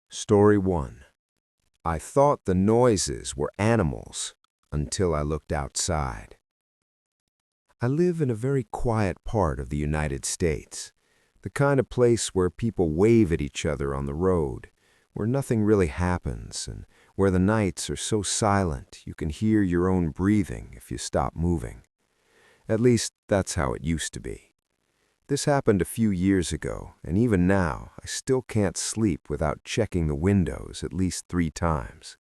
Story 1. I thought the noises were animals until I looked outside. I live in a very quiet part of the United States, the kind of place where people wave at each other on the road, where nothing really happens, and where the nights are so silent you can hear your own breathing if you stop moving. At least, that's how it used to be. This happened a few years ago, and even now, I still can't sleep without checking the windows at least 3 times.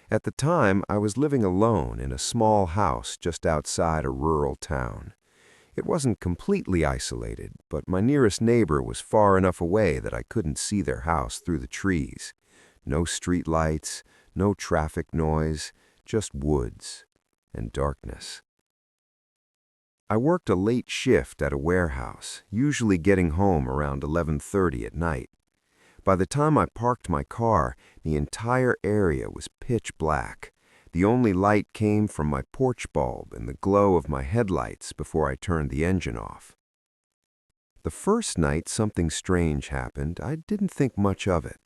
At the time, I was living alone in a small house just outside a rural town. It wasn't completely isolated, but my nearest neighbor was far enough away that I couldn't see their house through the trees. No street lights, no traffic noise, just woods and darkness. I worked a late shift at a warehouse, usually getting home around 11:30 at night. By the time I parked my car, the entire area was pitch black. The only light came from my porch bulb and the glow of my headlights before I turned the engine off. The first night something strange happened, I didn't think much of it.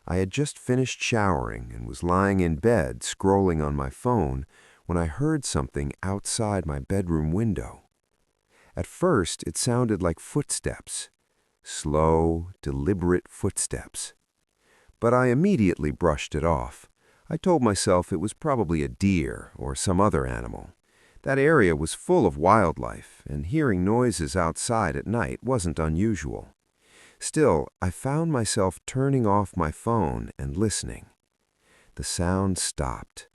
I had just finished showering and was lying in bed scrolling on my phone when I heard something outside my bedroom window. At first, it sounded like footsteps. Slow, deliberate footsteps. But I immediately brushed it off. I told myself it was probably a deer or some other animal. That area was full of wildlife, and hearing noises outside at night wasn't unusual. Still, I found myself turning off my phone and listening. The sound stopped.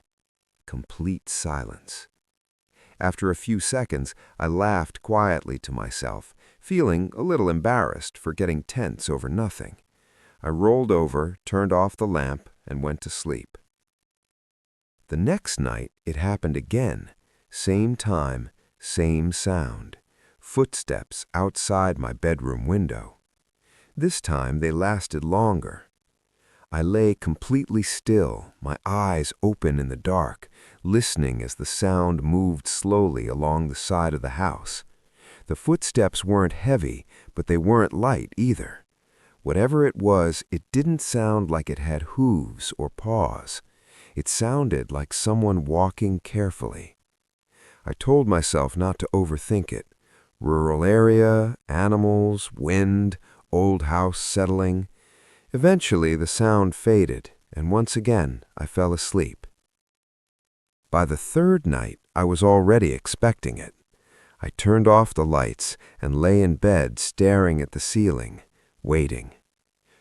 Complete silence. After a few seconds, I laughed quietly to myself, feeling a little embarrassed for getting tense over nothing. I rolled over, turned off the lamp, and went to sleep. The next night, it happened again. Same time, same sound. Footsteps outside my bedroom window. This time, they lasted longer. I lay completely still, my eyes open in the dark, listening as the sound moved slowly along the side of the house. The footsteps weren't heavy, but they weren't light either. Whatever it was, it didn't sound like it had hooves or paws. It sounded like someone walking carefully. I told myself not to overthink it. Rural area, animals, wind, old house settling. Eventually, the sound faded, and once again, I fell asleep. By the third night, I was already expecting it. I turned off the lights and lay in bed staring at the ceiling, waiting.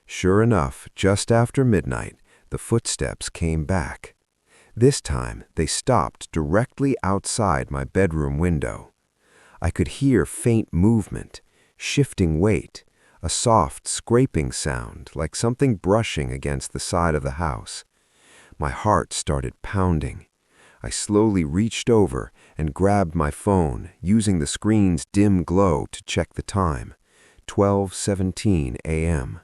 Sure enough, just after midnight, the footsteps came back. This time, they stopped directly outside my bedroom window. I could hear faint movement, shifting weight, a soft scraping sound like something brushing against the side of the house. My heart started pounding. I slowly reached over and grabbed my phone, using the screen's dim glow to check the time, 12:17 a.m.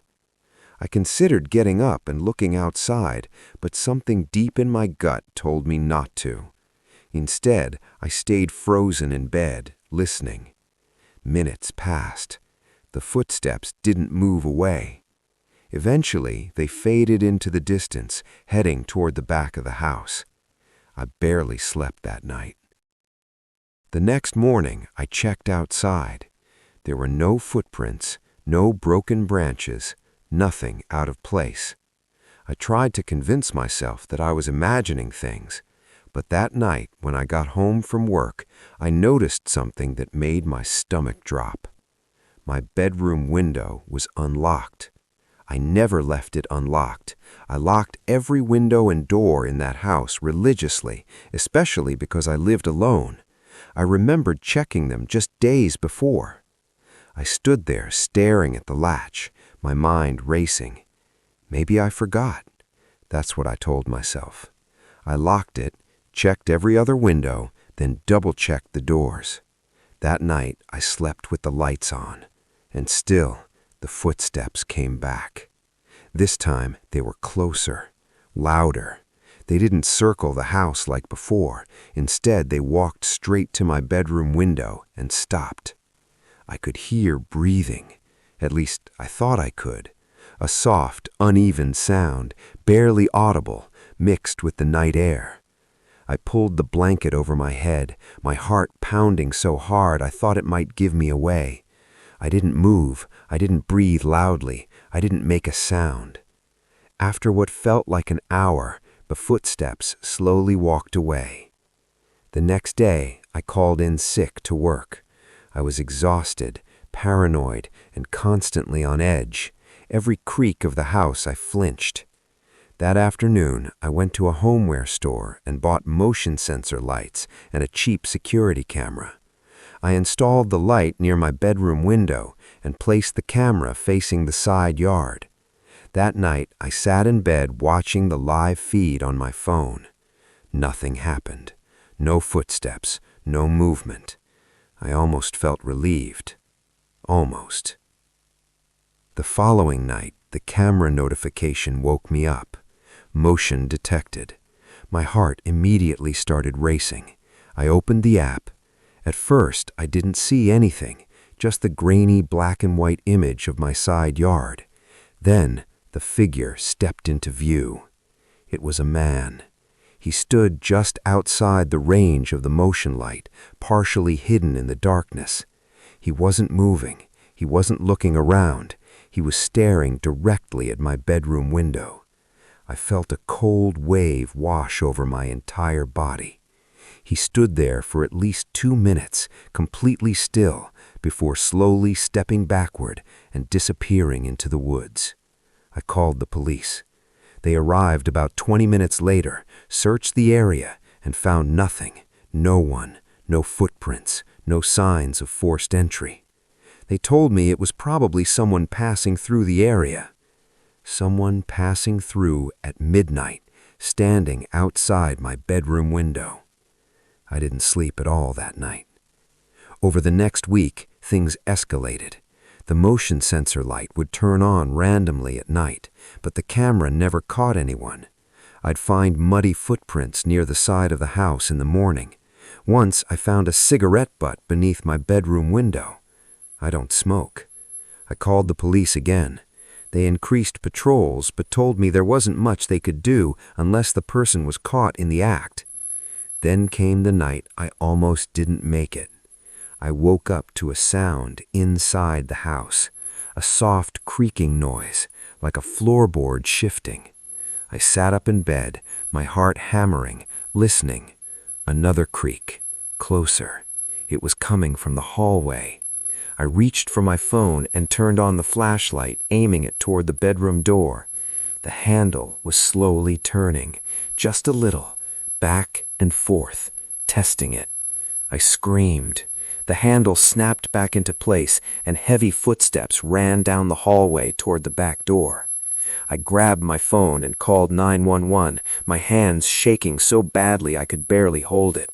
I considered getting up and looking outside, but something deep in my gut told me not to. Instead, I stayed frozen in bed, listening. Minutes passed. The footsteps didn't move away. Eventually, they faded into the distance, heading toward the back of the house. I barely slept that night. The next morning, I checked outside. There were no footprints, no broken branches, nothing out of place. I tried to convince myself that I was imagining things, but that night, when I got home from work, I noticed something that made my stomach drop. My bedroom window was unlocked. I never left it unlocked. I locked every window and door in that house religiously, especially because I lived alone. I remembered checking them just days before. I stood there staring at the latch, my mind racing. Maybe I forgot. That's what I told myself. I locked it, checked every other window, then double-checked the doors. That night, I slept with the lights on. And still, the footsteps came back. This time, they were closer, louder. They didn't circle the house like before. Instead, they walked straight to my bedroom window and stopped. I could hear breathing. At least, I thought I could. a soft, uneven sound, barely audible, mixed with the night air. I pulled the blanket over my head, my heart pounding so hard I thought it might give me away. I didn't move, I didn't breathe loudly, I didn't make a sound. After what felt like an hour, the footsteps slowly walked away. The next day, I called in sick to work. I was exhausted, paranoid, and constantly on edge. Every creak of the house I flinched. That afternoon, I went to a homeware store and bought motion sensor lights and a cheap security camera. I installed the light near my bedroom window and placed the camera facing the side yard. That night, I sat in bed watching the live feed on my phone. Nothing happened. No footsteps, no movement. I almost felt relieved. Almost. The following night, the camera notification woke me up. Motion detected. My heart immediately started racing. I opened the app. At first, I didn't see anything, just the grainy black and white image of my side yard. Then, the figure stepped into view. It was a man. He stood just outside the range of the motion light, partially hidden in the darkness. He wasn't moving. He wasn't looking around. He was staring directly at my bedroom window. I felt a cold wave wash over my entire body. He stood there for at least 2 minutes, completely still, before slowly stepping backward and disappearing into the woods. I called the police. They arrived about 20 minutes later, searched the area, and found nothing. No one, no footprints, no signs of forced entry. They told me it was probably someone passing through the area. Someone passing through at midnight, standing outside my bedroom window. I didn't sleep at all that night. Over the next week, things escalated. The motion sensor light would turn on randomly at night, but the camera never caught anyone. I'd find muddy footprints near the side of the house in the morning. Once I found a cigarette butt beneath my bedroom window. I don't smoke. I called the police again. They increased patrols but told me there wasn't much they could do unless the person was caught in the act. Then came the night I almost didn't make it. I woke up to a sound inside the house, a soft creaking noise, like a floorboard shifting. I sat up in bed, my heart hammering, listening. Another creak, closer. It was coming from the hallway. I reached for my phone and turned on the flashlight, aiming it toward the bedroom door. The handle was slowly turning, just a little, back and forth, testing it. I screamed. The handle snapped back into place, and heavy footsteps ran down the hallway toward the back door. I grabbed my phone and called 911, my hands shaking so badly I could barely hold it.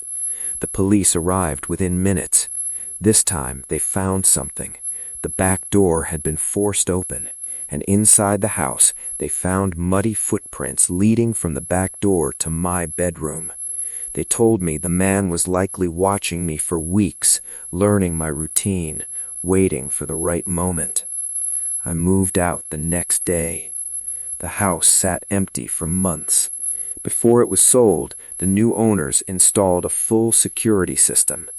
The police arrived within minutes. This time, they found something. The back door had been forced open, and inside the house, they found muddy footprints leading from the back door to my bedroom. They told me the man was likely watching me for weeks, learning my routine, waiting for the right moment. I moved out the next day. The house sat empty for months. Before it was sold, the new owners installed a full security system.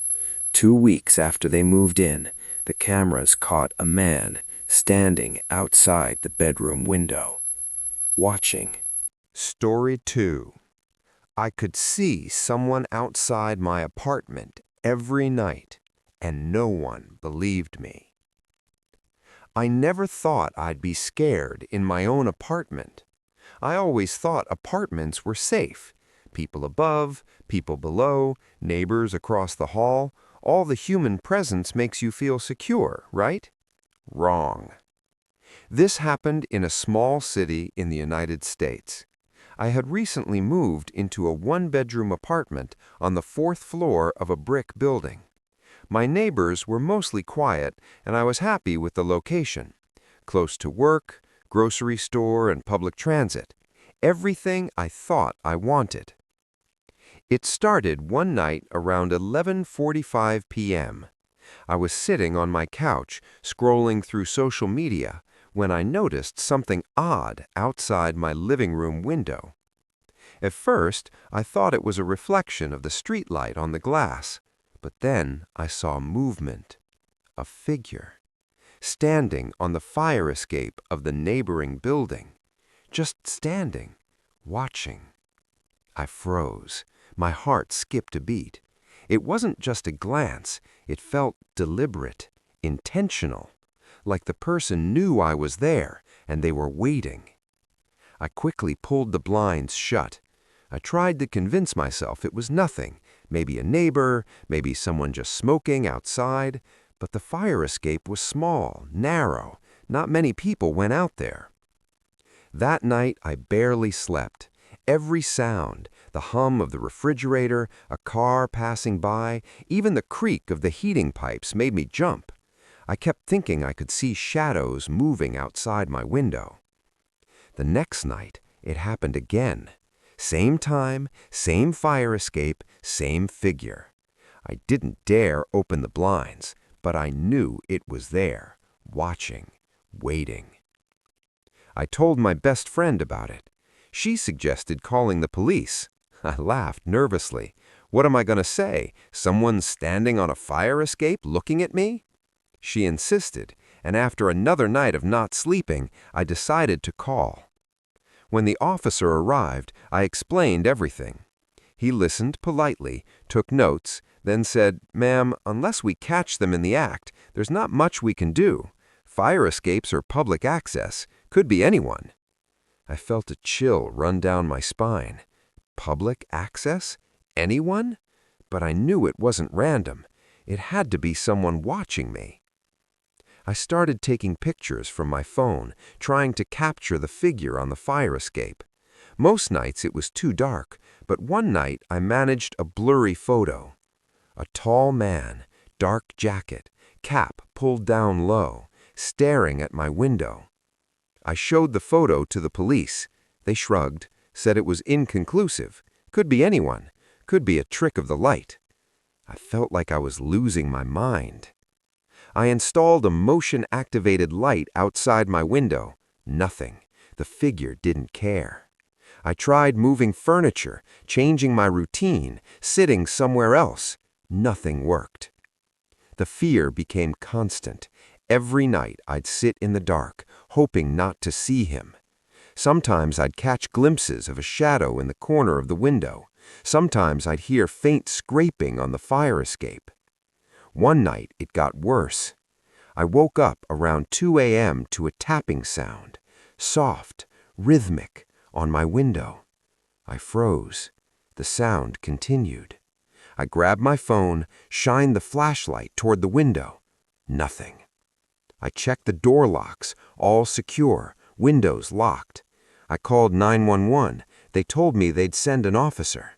2 weeks after they moved in, the cameras caught a man standing outside the bedroom window, watching. Story 2. I could see someone outside my apartment every night, and no one believed me. I never thought I'd be scared in my own apartment. I always thought apartments were safe. People above, people below, neighbors across the hall. All the human presence makes you feel secure, right? Wrong. This happened in a small city in the United States. I had recently moved into a one-bedroom apartment on the 4th floor of a brick building. My neighbors were mostly quiet, and I was happy with the location. Close to work, grocery store, and public transit. Everything I thought I wanted. It started one night around 11:45 p.m. I was sitting on my couch, scrolling through social media, when I noticed something odd outside my living room window. At first, I thought it was a reflection of the streetlight on the glass, but then I saw movement, a figure, standing on the fire escape of the neighboring building, just standing, watching. I froze. My heart skipped a beat. It wasn't just a glance. It felt deliberate, intentional, like the person knew I was there and they were waiting. I quickly pulled the blinds shut. I tried to convince myself it was nothing, maybe a neighbor, maybe someone just smoking outside, but the fire escape was small, narrow. Not many people went out there. That night, I barely slept. Every sound, the hum of the refrigerator, a car passing by, even the creak of the heating pipes made me jump. I kept thinking I could see shadows moving outside my window. The next night, it happened again. Same time, same fire escape, same figure. I didn't dare open the blinds, but I knew it was there, watching, waiting. I told my best friend about it. She suggested calling the police. I laughed nervously. What am I going to say? Someone standing on a fire escape looking at me? She insisted, and after another night of not sleeping, I decided to call. When the officer arrived, I explained everything. He listened politely, took notes, then said, "Ma'am, unless we catch them in the act, there's not much we can do. Fire escapes are public access. Could be anyone." I felt a chill run down my spine. Public access? Anyone? But I knew it wasn't random. It had to be someone watching me. I started taking pictures from my phone, trying to capture the figure on the fire escape. Most nights it was too dark, but one night I managed a blurry photo. A tall man, dark jacket, cap pulled down low, staring at my window. I showed the photo to the police. They shrugged, said it was inconclusive. Could be anyone. Could be a trick of the light. I felt like I was losing my mind. I installed a motion-activated light outside my window. Nothing. The figure didn't care. I tried moving furniture, changing my routine, sitting somewhere else. Nothing worked. The fear became constant. Every night I'd sit in the dark, hoping not to see him. Sometimes I'd catch glimpses of a shadow in the corner of the window. Sometimes I'd hear faint scraping on the fire escape. One night it got worse. I woke up around 2 a.m. to a tapping sound, soft, rhythmic, on my window. I froze. The sound continued. I grabbed my phone, shined the flashlight toward the window. Nothing. I checked the door locks, all secure, windows locked. I called 911. They told me they'd send an officer.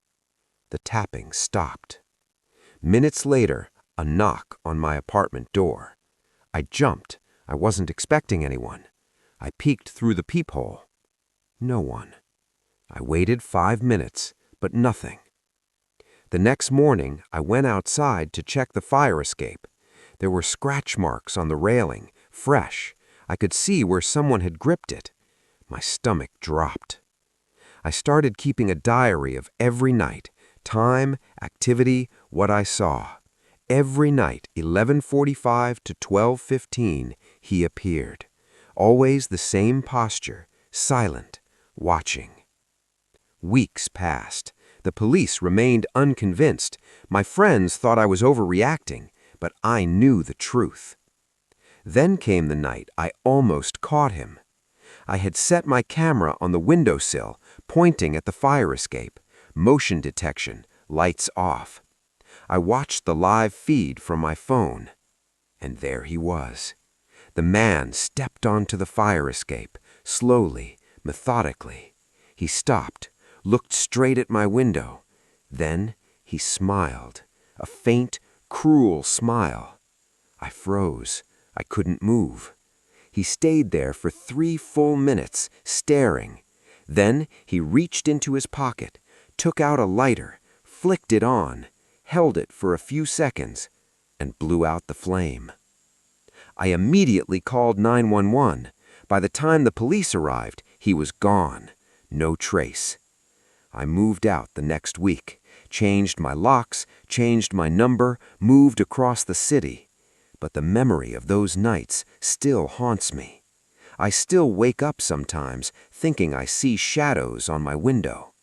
The tapping stopped. Minutes later, a knock on my apartment door. I jumped. I wasn't expecting anyone. I peeked through the peephole. No one. I waited 5 minutes, but nothing. The next morning, I went outside to check the fire escape. There were scratch marks on the railing, fresh. I could see where someone had gripped it. My stomach dropped. I started keeping a diary of every night, time, activity, what I saw. Every night, 11:45 to 12:15, he appeared. Always the same posture, silent, watching. Weeks passed. The police remained unconvinced. My friends thought I was overreacting, but I knew the truth. Then came the night I almost caught him. I had set my camera on the windowsill, pointing at the fire escape. Motion detection, lights off. I watched the live feed from my phone. And there he was. The man stepped onto the fire escape, slowly, methodically. He stopped, looked straight at my window. Then he smiled, a faint, cruel smile. I froze. I couldn't move. He stayed there for 3 full minutes, staring. Then he reached into his pocket, took out a lighter, flicked it on, held it for a few seconds, and blew out the flame. I immediately called 911. By the time the police arrived, he was gone. No trace. I moved out the next week, changed my locks, changed my number, moved across the city. But the memory of those nights still haunts me. I still wake up sometimes thinking I see shadows on my window.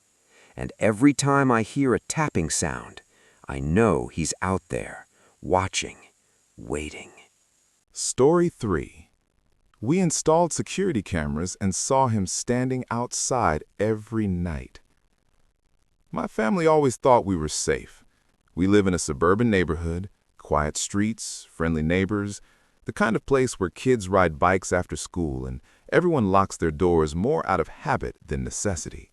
And every time I hear a tapping sound, I know he's out there, watching, waiting. Story 3. We installed security cameras and saw him standing outside every night. My family always thought we were safe. We live in a suburban neighborhood, quiet streets, friendly neighbors, the kind of place where kids ride bikes after school and everyone locks their doors more out of habit than necessity.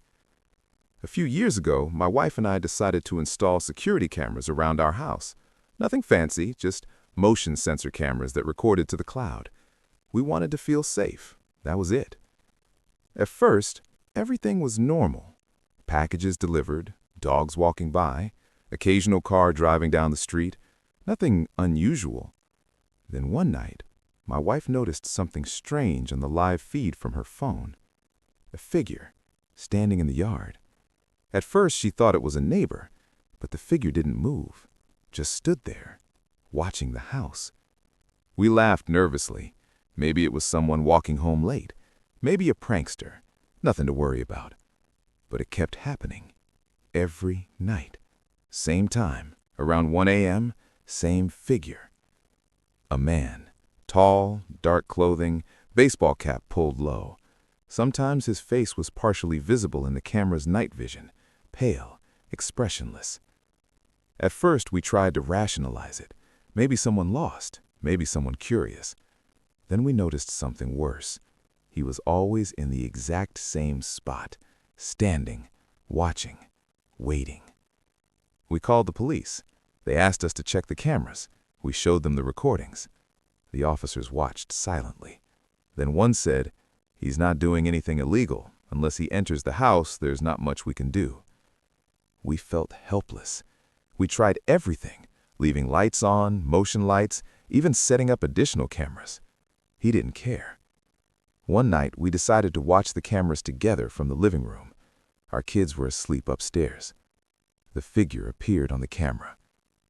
A few years ago, my wife and I decided to install security cameras around our house. Nothing fancy, just motion sensor cameras that recorded to the cloud. We wanted to feel safe. That was it. At first, everything was normal. Packages delivered, dogs walking by, occasional car driving down the street. Nothing unusual. Then one night, my wife noticed something strange on the live feed from her phone. A figure, standing in the yard. At first, she thought it was a neighbor, but the figure didn't move, just stood there, watching the house. We laughed nervously. Maybe it was someone walking home late. Maybe a prankster. Nothing to worry about. But it kept happening. Every night. Same time, around 1 a.m., same figure. A man. Tall, dark clothing, baseball cap pulled low. Sometimes his face was partially visible in the camera's night vision, pale, expressionless. At first, we tried to rationalize it. Maybe someone lost, maybe someone curious. Then we noticed something worse. He was always in the exact same spot, standing, watching, waiting. We called the police. They asked us to check the cameras. We showed them the recordings. The officers watched silently. Then one said, "He's not doing anything illegal. Unless he enters the house, there's not much we can do." We felt helpless. We tried everything, leaving lights on, motion lights, even setting up additional cameras. He didn't care. One night, we decided to watch the cameras together from the living room. Our kids were asleep upstairs. The figure appeared on the camera.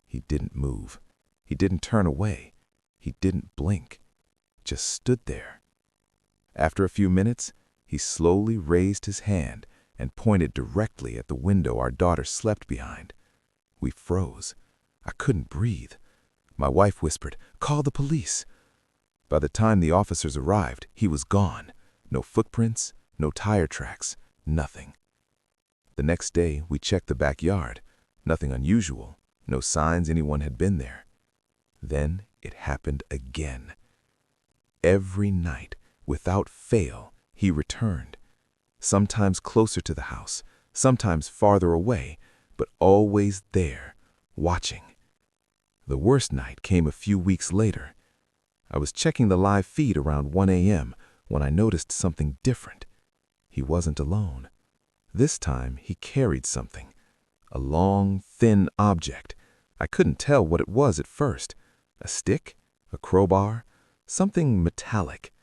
He didn't move. He didn't turn away. He didn't blink. Just stood there. After a few minutes, he slowly raised his hand and pointed directly at the window our daughter slept behind. We froze. I couldn't breathe. My wife whispered, "Call the police." By the time the officers arrived, he was gone. No footprints, no tire tracks, nothing. The next day, we checked the backyard. Nothing unusual, no signs anyone had been there. Then it happened again. Every night, without fail, he returned. Sometimes closer to the house, sometimes farther away, but always there, watching. The worst night came a few weeks later. I was checking the live feed around 1 a.m. when I noticed something different. He wasn't alone. This time, he carried something. A long, thin object. I couldn't tell what it was at first. A stick? A crowbar? Something metallic.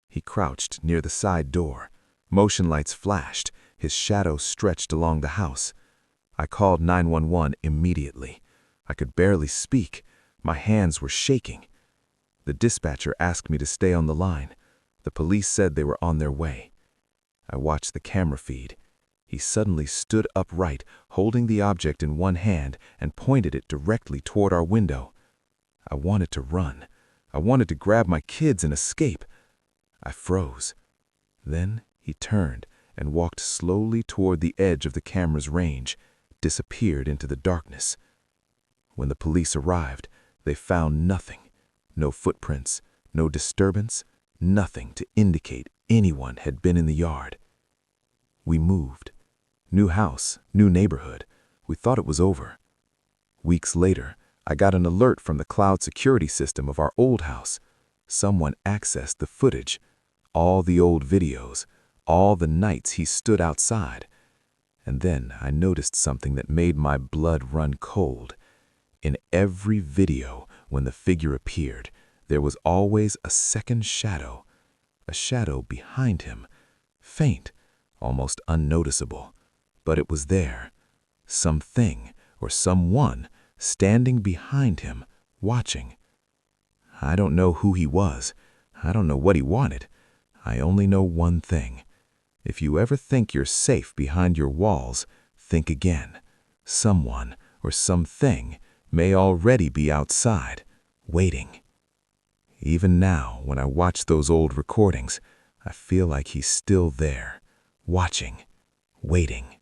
He crouched near the side door. Motion lights flashed. His shadow stretched along the house. I called 911 immediately. I could barely speak. My hands were shaking. The dispatcher asked me to stay on the line. The police said they were on their way. I watched the camera feed. He suddenly stood upright, holding the object in one hand, and pointed it directly toward our window. I wanted to run. I wanted to grab my kids and escape. I froze. Then he turned and walked slowly toward the edge of the camera's range, disappeared into the darkness. When the police arrived, they found nothing. No footprints, no disturbance, nothing to indicate anyone had been in the yard. We moved. New house, new neighborhood. We thought it was over. Weeks later, I got an alert from the cloud security system of our old house. Someone accessed the footage, all the old videos, all the nights he stood outside. And then I noticed something that made my blood run cold. In every video, when the figure appeared, there was always a second shadow, a shadow behind him, faint, almost unnoticeable. But it was there, something or someone standing behind him, watching. I don't know who he was. I don't know what he wanted. I only know one thing. If you ever think you're safe behind your walls, think again. Someone or something may already be outside, waiting. Even now, when I watch those old recordings, I feel like he's still there, watching, waiting.